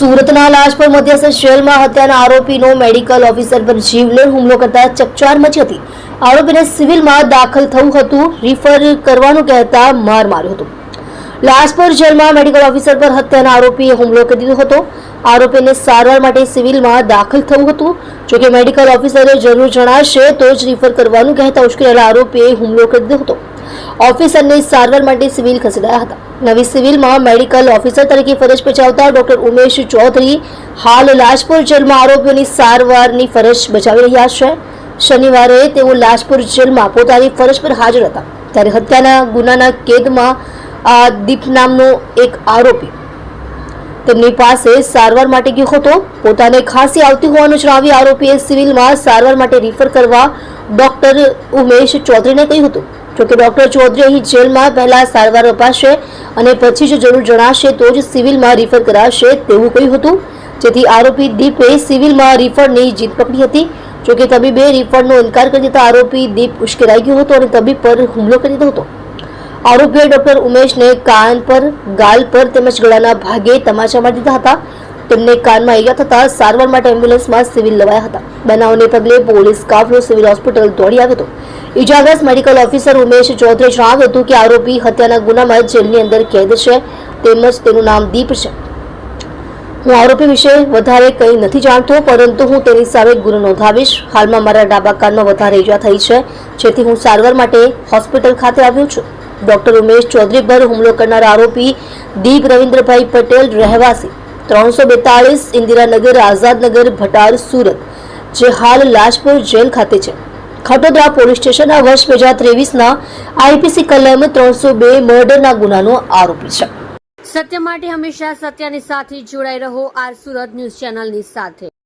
સુરતના લાજપોર મધ્યસ્થ જેલમાં હત્યાના આરોપીનો મેડિકલ ઓફિસર પર જીવલેણ હુમલો કરતા ચકચાર મચી હતી। આરોપીને સિવિલમાં દાખલ થવું હતું, રિફર કરવાનું કહેતા માર માર્યો હતો। લાજપોર જેલમાં મેડિકલ ઓફિસર પર હત્યાના આરોપીએ હુમલો કરી દીધો હતો। આરોપીને સારવાર માટે સિવિલમાં દાખલ થવું હતું, જોકે મેડિકલ ઓફિસરે જરૂર જણાશે તો જ રિફર કરવાનું કહેતા ઉશ્કેરાયેલા આરોપીએ હુમલો કરી દીધો હતો। ઓફિસરને સારવાર માટે સિવિલ ખસેડાયા હતા। નવી સિવિલમાં મેડિકલ ઓફિસર તરીકે ફરજ બજાવતા ડોક્ટર ઉમેશ ચૌધરી હાલ લાજપોર જેલમાં આરોપીઓની સારવારની ફરજ બજાવી રહ્યા છે। શનિવારે તેઓ લાજપોર જેલમાં પોતાની ફરજ પર હાજર હતા, ત્યારે હત્યાના ગુનાના કેદમાં દીપ નામનો એક આરોપી તેમની પાસે સારવાર માટે ગયો હતો। પોતાને ખાંસી આવતી હોવાનું જણાવી આરોપીએ સિવિલમાં સારવાર માટે રિફર કરવા ડોક્ટર ઉમેશ ચૌધરીને કહ્યું હતું। જોકે ડોક્ટર ચૌધરી અહીં જેલમાં પહેલા સારવાર અપાશે અને પછી જો જરૂર જણાશે તો જ સિવિલમાં રિફર કરાશે તેવું કહ્યું હતું, જેથી આરોપી દીપે સિવિલમાં રિફરની જીદ પકડી હતી। જોકે તબીબે રિફરનો ઇનકાર કરી દેતા આરોપી દીપ ઉશ્કેરાઈ ગયો હતો અને તબીબ પર હુમલો કરી દીધો હતો। આરોપીએ ડોક્ટર ઉમેશને કાન પર, ગાલ પર તેમજ ગળાના ભાગે તમાચા મારી દીધા હતા। તેમને કાનમાં ઈજા થતા સારવાર માટે એમ્બ્યુલન્સમાં સિવિલ લવાયા હતા। બનાવને પગલે પોલીસ કાફલો સિવિલ હોસ્પિટલ દોડી આવ્યો હતો। ઇજાગ્રસ્ત મેડિકલ ઓફિસર ઉમેશ ચૌધરીએ જણાવ્યું હતું કે આરોપી હત્યાના ગુનામાં જેલની અંદર કેદ છે, તેમજ તેનું નામ દીપ છે। હું આરોપી વિશે વધારે કંઈ નથી જાણતો, પરંતુ હું તેની સામે ગુનો નોંધાવીશ। હાલમાં મારા ડાબા કાનમાં વધારે ઈજા થઈ છે, જેથી હું સારવાર માટે હોસ્પિટલ ખાતે આવ્યો છું। ડોક્ટર ઉમેશ ચૌધરી પર હુમલો કરનાર આરોપી દીપ રવિન્દ્રભાઈ પટેલ, રહેવાસી 342 ઇન્દિરાનગર, આઝાદનગર, ભટાર, સુરત, જે હાલ લાજપોર જેલ ખાતે છે। ખટોદરા પોલીસ સ્ટેશનના વર્ષ 2023ના આઈપીસી કલમ 302 મર્ડરના ગુનાનો આરોપી છે। સત્ય માટે હંમેશા સત્યની સાથે જોડાઈ રહો। આર સુરત ન્યૂઝ ચેનલની સાથે।